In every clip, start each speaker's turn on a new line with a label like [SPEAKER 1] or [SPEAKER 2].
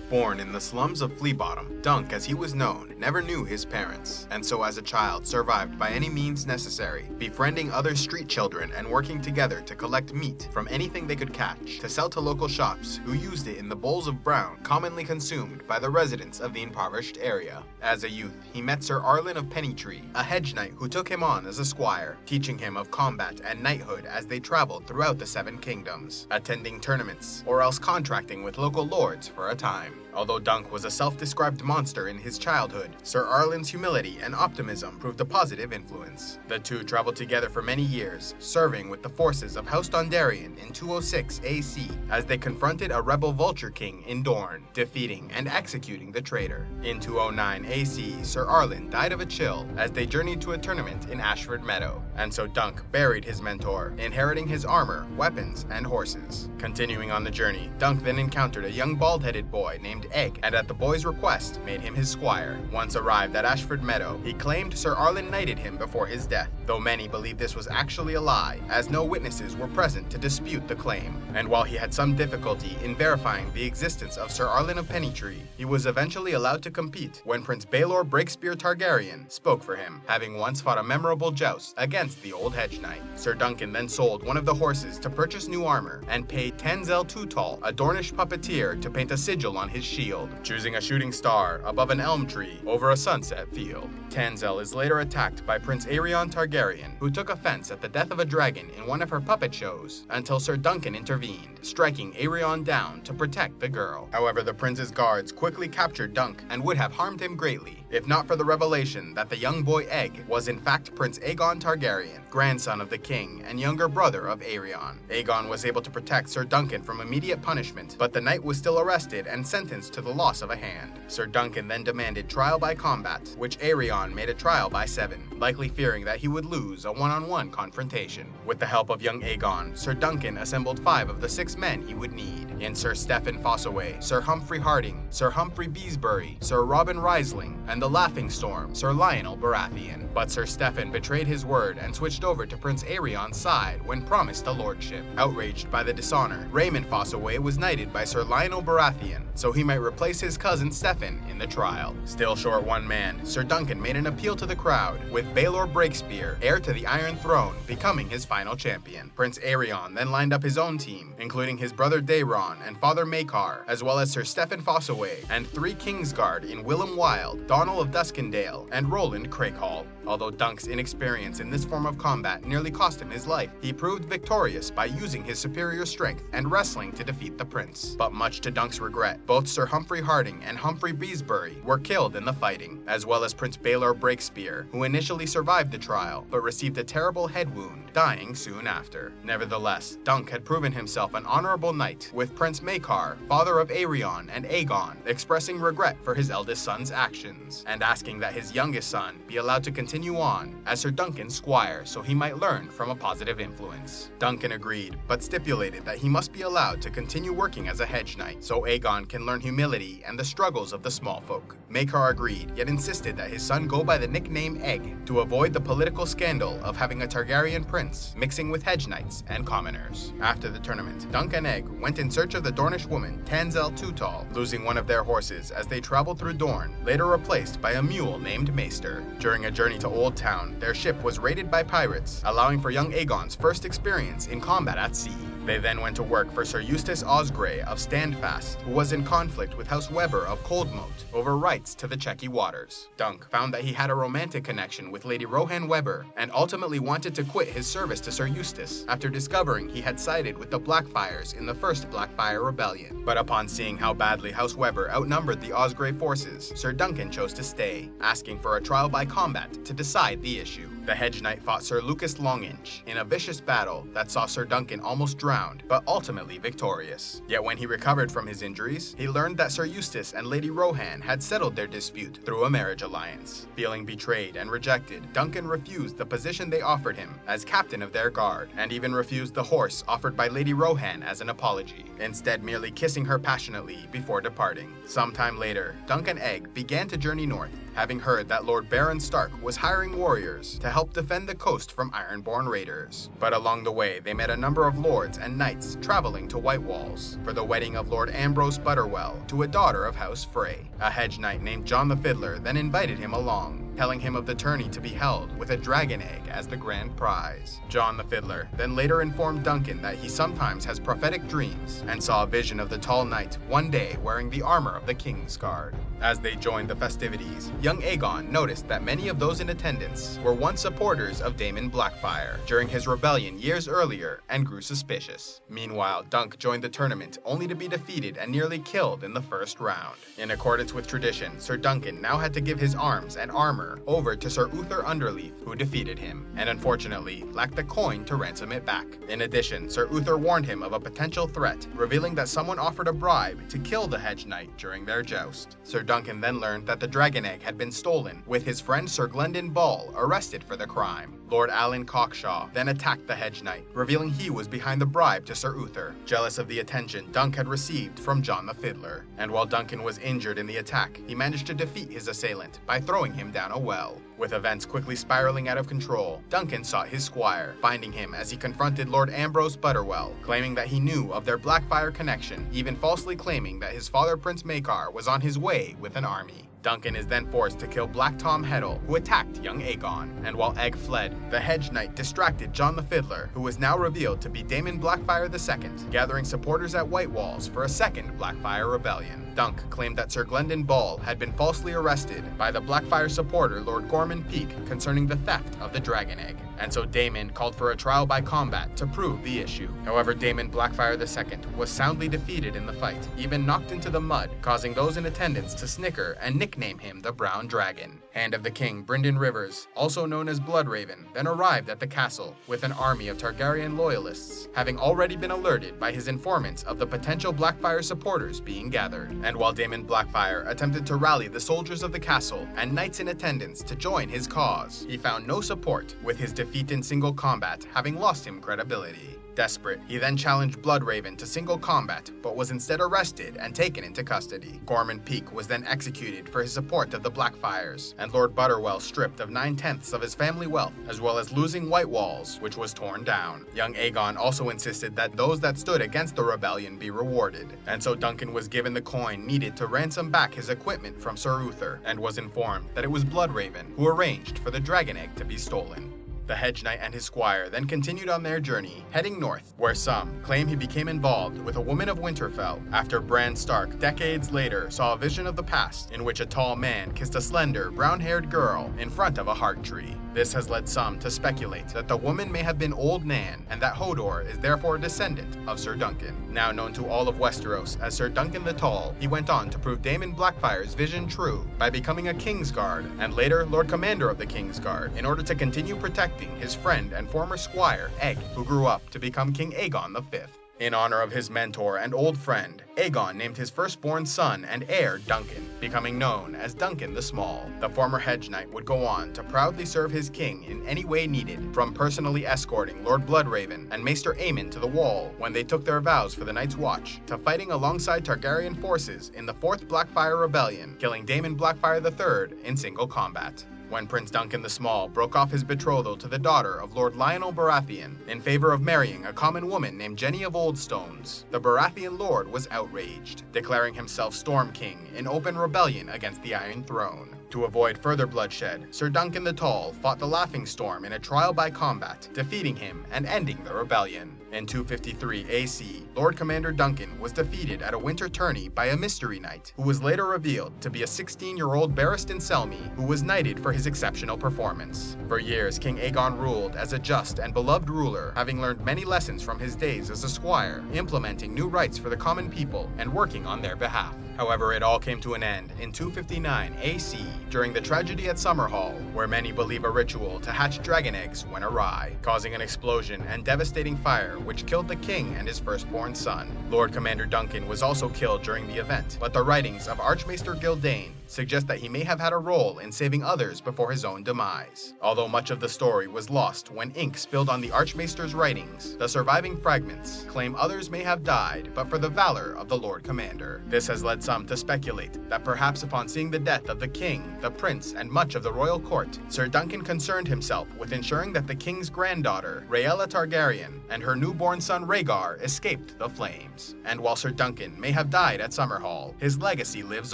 [SPEAKER 1] Born in the slums of Flea Bottom, Dunk, as he was known, never knew his parents, and so as a child survived by any means necessary, befriending other street children and working together to collect meat from anything they could catch, to sell to local shops, who used it in the bowls of brown commonly consumed by the residents of the impoverished area. As a youth, he met Ser Arlen of Pennytree, a hedge knight who took him on as a squire, teaching him of combat and knighthood as they traveled throughout the Seven Kingdoms, attending tournaments, or else contracting with local lords for a time. Although Dunk was a self-described monster in his childhood, Ser Arlen's humility and optimism proved a positive influence. The two traveled together for many years, serving with the forces of House Dondarrion in 206 AC as they confronted a rebel Vulture King in Dorne, defeating and executing the traitor. In 209 AC, Ser Arlen died of a chill as they journeyed to a tournament in Ashford Meadow, and so Dunk buried his mentor, inheriting his armor, weapons, and horses. Continuing on the journey, Dunk then encountered a young bald-headed boy named Egg, and at the boy's request, made him his squire. Once arrived at Ashford Meadow, he claimed Ser Arlen knighted him before his death, though many believe this was actually a lie, as no witnesses were present to dispute the claim. And while he had some difficulty in verifying the existence of Ser Arlen of Pennytree, he was eventually allowed to compete when Prince Baelor Breakspear Targaryen spoke for him, having once fought a memorable joust against the old hedge knight. Ser Duncan then sold one of the horses to purchase new armor, and paid Tenzel Tall, a Dornish puppeteer, to paint a sigil on his shield, choosing a shooting star above an elm tree over a sunset field. Tenzel is later attacked by Prince Aerion Targaryen, who took offense at the death of a dragon in one of her puppet shows, until Ser Duncan intervened, striking Aerion down to protect the girl. However, the prince's guards quickly captured Dunk and would have harmed him greatly, if not for the revelation that the young boy Egg was in fact Prince Aegon Targaryen, grandson of the king and younger brother of Aerion. Aegon was able to protect Ser Duncan from immediate punishment, but the knight was still arrested and sentenced to the loss of a hand. Ser Duncan then demanded trial by combat, which Aerion made a trial by 7, likely fearing that he would lose a one-on-one confrontation. With the help of young Aegon, Ser Duncan assembled 5 of the 6 men he would need, in Sir Stephen Fossaway, Sir Humphrey Harding, Sir Humphrey Beesbury, Sir Robin Risling, and the Laughing Storm, Sir Lionel Baratheon. But Sir Stephen betrayed his word and switched over to Prince Aerion's side when promised a lordship. Outraged by the dishonor, Raymond Fossaway was knighted by Sir Lionel Baratheon, so he might replace his cousin Stephen in the trial. Still short one man, Ser Duncan made an appeal to the crowd, with Baelor Breakspear, heir to the Iron Throne, becoming his final champion. Prince Aerion then lined up his own team, including his brother Daeron and father Maekar, as well as Sir Stephen Fossaway and 3 Kingsguard in Willem Wild, Donald of Duskendale, and Roland Crakehall. Although Dunk's inexperience in this form of combat nearly cost him his life, he proved victorious by using his superior strength and wrestling to defeat the prince. But much to Dunk's regret, both Sir Humphrey Harding and Humphrey Beesbury were killed in the fighting, as well as Prince Baelor Breakspear, who initially survived the trial, but received a terrible head wound, dying soon after. Nevertheless, Dunk had proven himself an honorable knight, with Prince Maekar, father of Aerion and Aegon, expressing regret for his eldest son's actions, and asking that his youngest son be allowed to continue on as Ser Duncan's squire so he might learn from a positive influence. Duncan agreed, but stipulated that he must be allowed to continue working as a hedge knight so Aegon can learn humility and the struggles of the small folk. Maekar agreed, yet insisted that his son go by the nickname Egg to avoid the political scandal of having a Targaryen prince mixing with hedge knights and commoners. After the tournament, Dunk and Egg went in search of the Dornish woman Tenzel Tall, losing one of their horses as they traveled through Dorne, later replaced by a mule named Maester. During a journey to Old Town, their ship was raided by pirates, allowing for young Aegon's first experience in combat at sea. They then went to work for Sir Eustace Osgrey of Standfast, who was in conflict with House Weber of Coldmoat over rights to the Chequy Waters. Dunk found that he had a romantic connection with Lady Rohan Weber, and ultimately wanted to quit his service to Sir Eustace after discovering he had sided with the Blackfyres in the first Blackfyre Rebellion. But upon seeing how badly House Weber outnumbered the Osgrey forces, Ser Duncan chose to stay, asking for a trial by combat to decide the issue. The hedge knight fought Sir Lucas Longinch in a vicious battle that saw Ser Duncan almost drowned, but ultimately victorious. Yet when he recovered from his injuries, he learned that Sir Eustace and Lady Rohan had settled their dispute through a marriage alliance. Feeling betrayed and rejected, Duncan refused the position they offered him as captain of their guard, and even refused the horse offered by Lady Rohan as an apology, instead merely kissing her passionately before departing. Sometime later, Dunk and Egg began to journey north, having heard that Lord Baron Stark was hiring warriors to help defend the coast from Ironborn raiders. But along the way, they met a number of lords and knights traveling to White Walls for the wedding of Lord Ambrose Butterwell to a daughter of House Frey. A hedge knight named John the Fiddler then invited him along, telling him of the tourney to be held with a dragon egg as the grand prize. John the Fiddler then later informed Duncan that he sometimes has prophetic dreams and saw a vision of the tall knight one day wearing the armor of the King's Guard. As they joined the festivities, young Aegon noticed that many of those in attendance were once supporters of Daemon Blackfyre during his rebellion years earlier and grew suspicious. Meanwhile, Dunk joined the tournament only to be defeated and nearly killed in the first round. In accordance with tradition, Ser Duncan now had to give his arms and armor over to Sir Uther Underleaf, who defeated him, and unfortunately lacked the coin to ransom it back. In addition, Sir Uther warned him of a potential threat, revealing that someone offered a bribe to kill the hedge knight during their joust. Ser Duncan then learned that the dragon egg had been stolen, with his friend Sir Glendon Ball arrested for the crime. Lord Alan Cockshaw then attacked the hedge knight, revealing he was behind the bribe to Sir Uther, jealous of the attention Dunk had received from John the Fiddler. And while Duncan was injured in the attack, he managed to defeat his assailant by throwing him down a well. With events quickly spiraling out of control, Duncan sought his squire, finding him as he confronted Lord Ambrose Butterwell, claiming that he knew of their Blackfyre connection, even falsely claiming that his father Prince Maekar was on his way with an army. Duncan is then forced to kill Black Tom Heddle, who attacked young Aegon, and while Egg fled, the hedge knight distracted John the Fiddler, who was now revealed to be Daemon Blackfyre II, gathering supporters at White Walls for a second Blackfyre rebellion. Dunk claimed that Sir Glendon Ball had been falsely arrested by the Blackfyre supporter Lord Gorman Peake concerning the theft of the dragon egg, and so Daemon called for a trial by combat to prove the issue. However, Daemon Blackfyre II was soundly defeated in the fight, even knocked into the mud, causing those in attendance to snicker and nickname him the Brown Dragon. Hand of the King Brynden Rivers, also known as Bloodraven, then arrived at the castle with an army of Targaryen loyalists, having already been alerted by his informants of the potential Blackfyre supporters being gathered. And while Daemon Blackfyre attempted to rally the soldiers of the castle and knights in attendance to join his cause, he found no support, with his defeat in single combat having lost him credibility. Desperate, he then challenged Bloodraven to single combat, but was instead arrested and taken into custody. Gorman Peake was then executed for his support of the Blackfyres, and Lord Butterwell stripped of 9/10 of his family wealth, as well as losing White Walls, which was torn down. Young Aegon also insisted that those that stood against the rebellion be rewarded, and so Duncan was given the coin needed to ransom back his equipment from Sir Uther, and was informed that it was Bloodraven who arranged for the dragon egg to be stolen. The hedge knight and his squire then continued on their journey, heading north, where some claim he became involved with a woman of Winterfell after Bran Stark decades later saw a vision of the past in which a tall man kissed a slender, brown-haired girl in front of a heart tree. This has led some to speculate that the woman may have been Old Nan, and that Hodor is therefore a descendant of Ser Duncan. Now known to all of Westeros as Ser Duncan the Tall, he went on to prove Daemon Blackfyre's vision true by becoming a Kingsguard, and later Lord Commander of the Kingsguard, in order to continue protecting his friend and former squire, Egg, who grew up to become King Aegon V. In honor of his mentor and old friend, Aegon named his firstborn son and heir Duncan, becoming known as Duncan the Small. The former hedge knight would go on to proudly serve his king in any way needed, from personally escorting Lord Bloodraven and Maester Aemon to the Wall when they took their vows for the Night's Watch, to fighting alongside Targaryen forces in the Fourth Blackfyre Rebellion, killing Daemon Blackfyre III in single combat. When Prince Duncan the Small broke off his betrothal to the daughter of Lord Lionel Baratheon in favor of marrying a common woman named Jenny of Oldstones, the Baratheon lord was outraged, declaring himself Storm King in open rebellion against the Iron Throne. To avoid further bloodshed, Ser Duncan the Tall fought the Laughing Storm in a trial by combat, defeating him and ending the rebellion. In 253 AC, Lord Commander Duncan was defeated at a winter tourney by a mystery knight, who was later revealed to be a 16-year-old Barristan Selmy, who was knighted for his exceptional performance. For years, King Aegon ruled as a just and beloved ruler, having learned many lessons from his days as a squire, implementing new rights for the common people and working on their behalf. However, it all came to an end in 259 AC during the tragedy at Summerhall, where many believe a ritual to hatch dragon eggs went awry, causing an explosion and devastating fire which killed the king and his firstborn son. Lord Commander Duncan was also killed during the event, but the writings of Archmaester Gildain suggest that he may have had a role in saving others before his own demise. Although much of the story was lost when ink spilled on the Archmaester's writings, the surviving fragments claim others may have died but for the valor of the Lord Commander. This has led some to speculate that perhaps upon seeing the death of the king, the prince, and much of the royal court, Ser Duncan concerned himself with ensuring that the king's granddaughter, Rhaella Targaryen, and her newborn son Rhaegar escaped the flames. And while Ser Duncan may have died at Summerhall, his legacy lives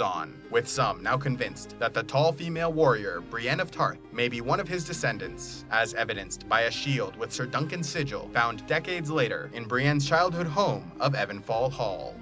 [SPEAKER 1] on, with some now convinced that the tall female warrior Brienne of Tarth may be one of his descendants, as evidenced by a shield with Ser Duncan's sigil found decades later in Brienne's childhood home of Evanfall Hall.